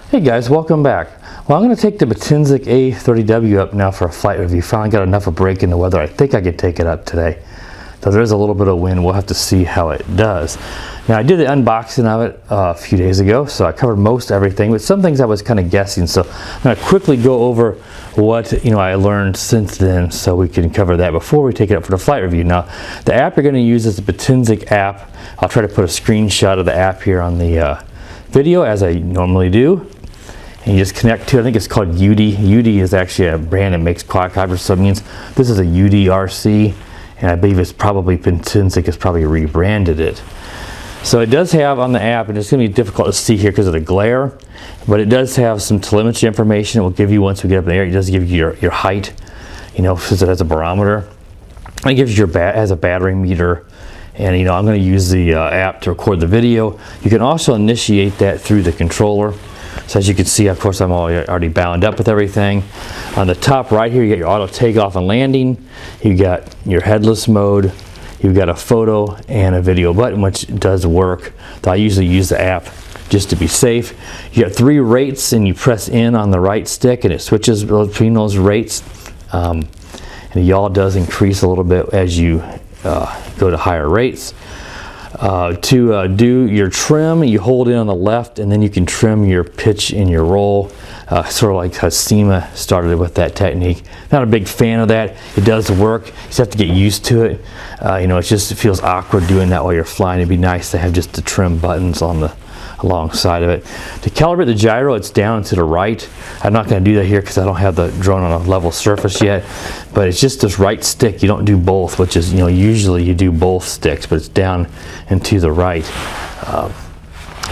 Hey guys, welcome back. Well, I'm going to take the Potensic A30W up now for a flight review. Finally got enough of a break in the weather. I think I can take it up today. So there is a little bit of wind. We'll have to see how it does. Now I did the unboxing of it a few days ago, so I covered most everything, but some things I was kind of guessing. So I'm going to quickly go over what I learned since then, so we can cover that before we take it up for the flight review. Now, the app you're going to use is the Potensic app. I'll try to put a screenshot of the app here on the video as I normally do. And you just connect to, I think it's called UD. UD is actually a brand that makes quadcopters, so it means this is a UDRC, and I believe it's probably Potensic has probably rebranded it. So it does have on the app, and it's going to be difficult to see here because of the glare, but it does have some telemetry information it will give you once we get up in the air. It does give you your height, since it has a barometer. It gives you has a battery meter, and I'm going to use the app to record the video. You can also initiate that through the controller. So as you can see, of course, I'm already bound up with everything. On the top right here, you got your auto takeoff and landing. You got your headless mode. You've got a photo and a video button, which does work. Though I usually use the app just to be safe. You got 3 rates, and you press in on the right stick, and it switches between those rates. And the yaw does increase a little bit as you go to higher rates. To do your trim, you hold in on the left, and then you can trim your pitch in your roll, sort of like how SEMA started with that technique. Not a big fan of that. It does work. You just have to get used to it. It feels awkward doing that while you're flying. It'd be nice to have just the trim buttons on the alongside of it. To calibrate the gyro, it's down to the right. I'm not going to do that here because I don't have the drone on a level surface yet, but it's just this right stick. You don't do both, which is, usually you do both sticks, but it's down and to the right.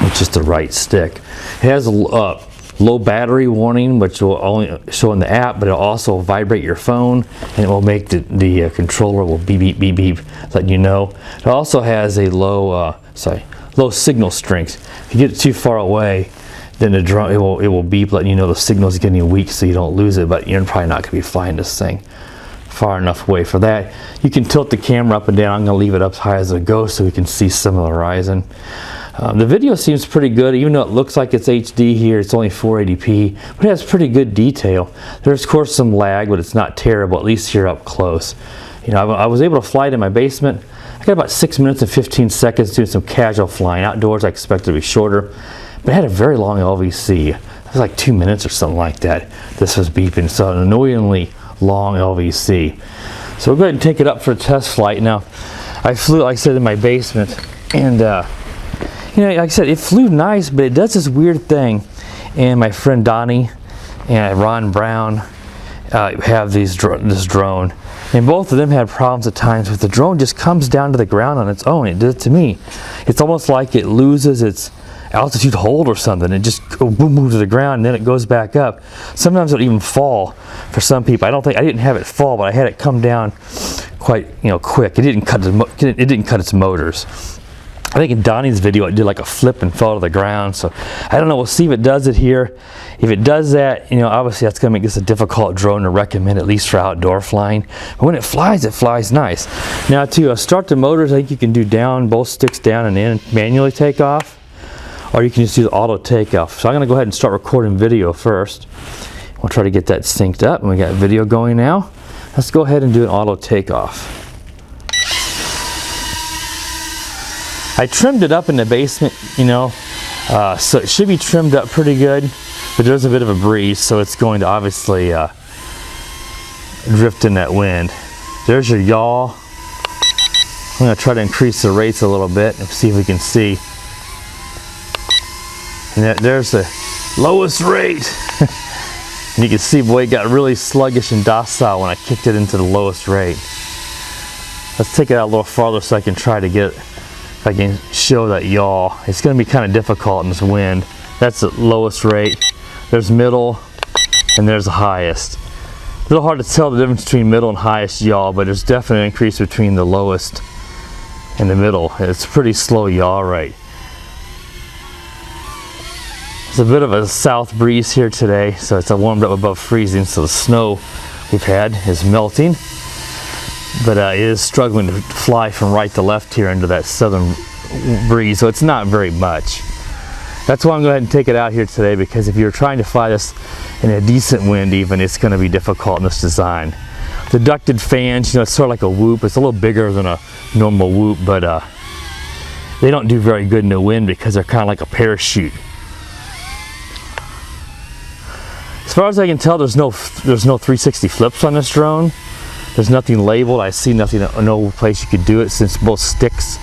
It's just the right stick. It has a low battery warning, which will only show in the app, but it'll also vibrate your phone, and it will make the controller will beep, beep, beep, beep, letting you know. It also has a low signal strength. If you get it too far away, then the drone it will beep, letting you know the signal is getting weak, so you don't lose it. But you're probably not going to be flying this thing far enough away for that. You can tilt the camera up and down. I'm going to leave it up as high as it goes so we can see some of the horizon. The video seems pretty good, even though it looks like it's HD here. It's only 480p, but it has pretty good detail. There's of course some lag, but it's not terrible, at least here up close. I was able to fly it in my basement. I got about 6 minutes and 15 seconds doing some casual flying. Outdoors I expected to be shorter, but it had a very long LVC. It was like 2 minutes or something like that. This was beeping, so an annoyingly long LVC. So we'll go ahead and take it up for a test flight. Now, I flew, like I said, in my basement, and like I said, it flew nice, but it does this weird thing. And my friend Donnie and Ron Brown have this drone, and both of them had problems at times with the drone just comes down to the ground on its own. It did it to me. It's almost like it loses its altitude hold or something. It just boom, boom to the ground, and then it goes back up. Sometimes it'll even fall for some people. I didn't have it fall, but I had it come down quite quick. It didn't cut its motors. I think in Donnie's video it did like a flip and fell to the ground, so I don't know. We'll see if it does it here. If it does that, obviously that's going to make this a difficult drone to recommend, at least for outdoor flying. But when it flies nice. Now to start the motors, I think you can do both sticks down and in, manually take off, or you can just do the auto takeoff. So I'm going to go ahead and start recording video first. We'll try to get that synced up, and we got video going now. Let's go ahead and do an auto takeoff. I trimmed it up in the basement, so it should be trimmed up pretty good, but there's a bit of a breeze, so it's going to obviously drift in that wind. There's your yaw. I'm going to try to increase the rates a little bit and see if we can see. And there's the lowest rate. And you can see, boy, it got really sluggish and docile when I kicked it into the lowest rate. Let's take it out a little farther so I can try to get I can show that yaw. It's going to be kind of difficult in this wind. That's the lowest rate. There's middle, and there's the highest. A little hard to tell the difference between middle and highest yaw, but there's definitely an increase between the lowest and the middle. It's a pretty slow yaw rate. There's a bit of a south breeze here today, so it's warmed up above freezing, so the snow we've had is melting. But it is struggling to fly from right to left here into that southern breeze, so it's not very much. That's why I'm going to go ahead and take it out here today, because if you're trying to fly this in a decent wind even, it's going to be difficult in this design. The ducted fans, you know, it's sort of like a whoop. It's a little bigger than a normal whoop, but they don't do very good in the wind because they're kind of like a parachute. As far as I can tell, there's no 360 flips on this drone. There's nothing labeled. I see nothing, no place you could do it, since both sticks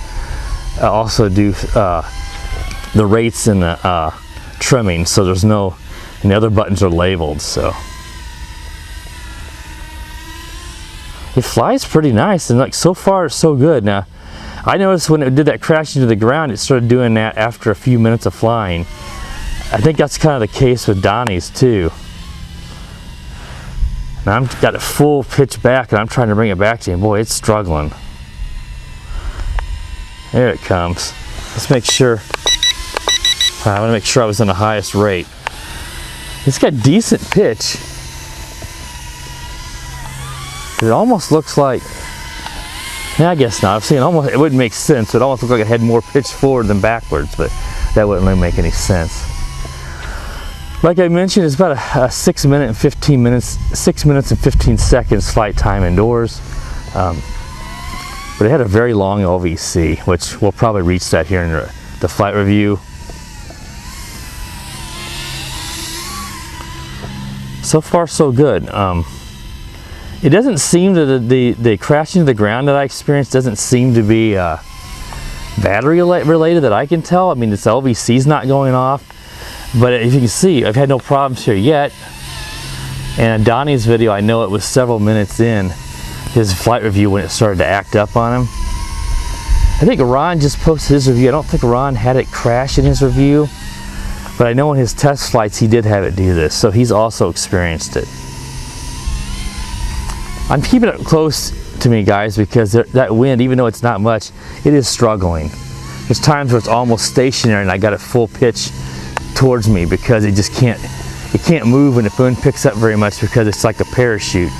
also do the rates and the trimming. So there's no, and the other buttons are labeled. So it flies pretty nice, and like so far it's so good. Now I noticed when it did that crash into the ground, it started doing that after a few minutes of flying. I think that's kind of the case with Donnie's too. Now I've got it full pitch back, and I'm trying to bring it back to you. Boy, it's struggling. There it comes. Let's make sure. I want to make sure I was in the highest rate. It's got decent pitch. It almost looks like, yeah, I guess not. I've seen almost, it wouldn't make sense. It almost looked like it had more pitch forward than backwards, but that wouldn't really make any sense. Like I mentioned, it's about a 6 minutes and 15 seconds flight time indoors. But it had a very long LVC, which we'll probably reach that here in the flight review. So far, so good. It doesn't seem that the crashing to the ground that I experienced doesn't seem to be battery related that I can tell. I mean, this LVC's not going off. But as you can see, I've had no problems here yet. And Donnie's video, I know it was several minutes in his flight review when it started to act up on him. I think Ron just posted his review. I don't think Ron had it crash in his review, but I know in his test flights he did have it do this, so he's also experienced it. I'm keeping it close to me, guys, because that wind, even though it's not much, it is struggling. There's times where it's almost stationary and I got it full pitch towards me because it just can't move when the wind picks up very much, because it's like a parachute.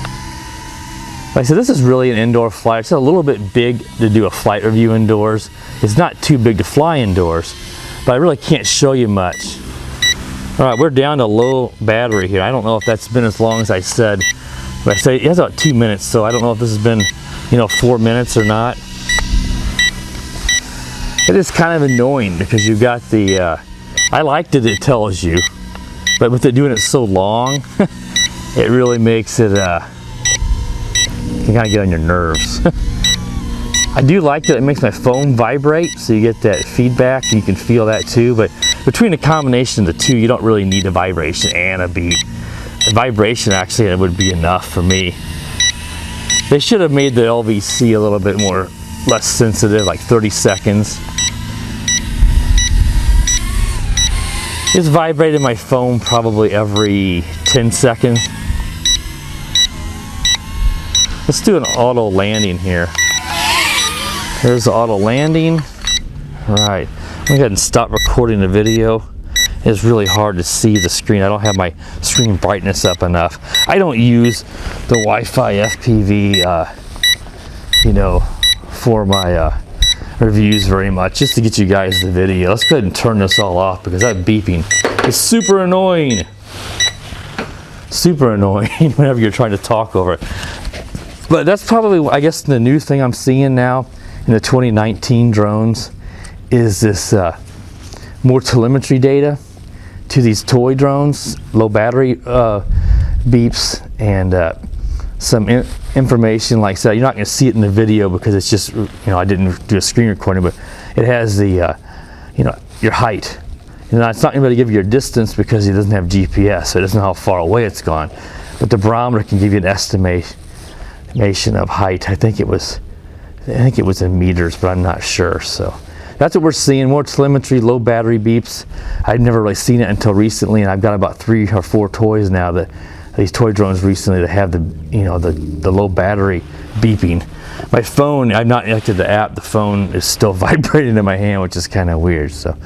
Like I said, this is really an indoor flight. It's a little bit big to do a flight review indoors. It's not too big to fly indoors, but I really can't show you much. All right, we're down to low battery here. I don't know if that's been as long as I said, but I say it has about 2 minutes, so I don't know if this has been, you know, 4 minutes or not. It is kind of annoying because you've got the I liked it tells you, but with it doing it so long, it really makes it, you can kind of get on your nerves. I do like that it makes my phone vibrate, so you get that feedback, and you can feel that too, but between the combination of the two, you don't really need a vibration and a beep. A vibration actually, it would be enough for me. They should have made the LVC a little bit less sensitive, like 30 seconds. It's vibrating my phone probably every 10 seconds. Let's do an auto landing here. Here's the auto landing. All right, I'm gonna go ahead and stop recording the video. It's really hard to see the screen. I don't have my screen brightness up enough. I don't use the Wi-Fi FPV, you know, for my reviews very much, just to get you guys the video. Let's go ahead and turn this all off because that beeping is super annoying. Super annoying whenever you're trying to talk over it. But that's probably, I guess, the new thing I'm seeing now in the 2019 drones is this more telemetry data to these toy drones, low battery beeps, and some information like that. You're not going to see it in the video because it's just, you know, I didn't do a screen recording, but it has the, you know, your height. And it's not going to give you your distance because it doesn't have GPS, so it doesn't know how far away it's gone. But the barometer can give you an estimation of height. I think it was in meters, but I'm not sure. So that's what we're seeing, more telemetry, low battery beeps. I'd never really seen it until recently, and I've got about 3 or 4 toys now, that these toy drones recently, that have the, you know, the low battery beeping. My phone, I've not connected the app, the phone is still vibrating in my hand, which is kind of weird. So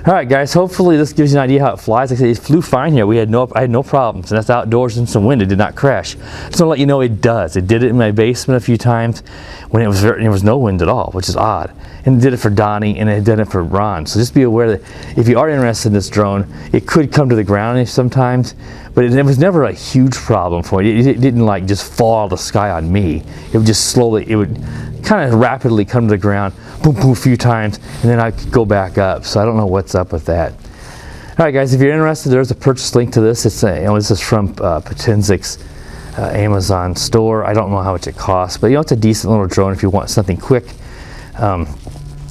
All right, guys, hopefully this gives you an idea how it flies. Like I said, it flew fine here. I had no problems, and that's outdoors in some wind. It did not crash. Just want to let you know it does. It did it in my basement a few times when there was no wind at all, which is odd. And it did it for Donnie, and it did it for Ron. So just be aware that if you are interested in this drone, it could come to the ground sometimes, but it was never a huge problem for you. It didn't like just fall out of the sky on me. It would just slowly, it would kind of rapidly come to the ground, boom, boom, a few times, and then I could go back up. So I don't know what's up with that. All right, guys, if you're interested, there's a purchase link to this. It's this is from Potensic's Amazon store. I don't know how much it costs, but it's a decent little drone if you want something quick. I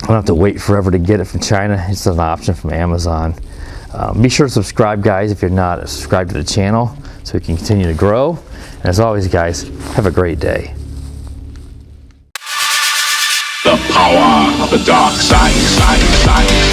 don't have to wait forever to get it from China. It's an option from Amazon. Be sure to subscribe, guys, if you're not subscribed to the channel, so we can continue to grow. And as always, guys, have a great day. The power of the dark side.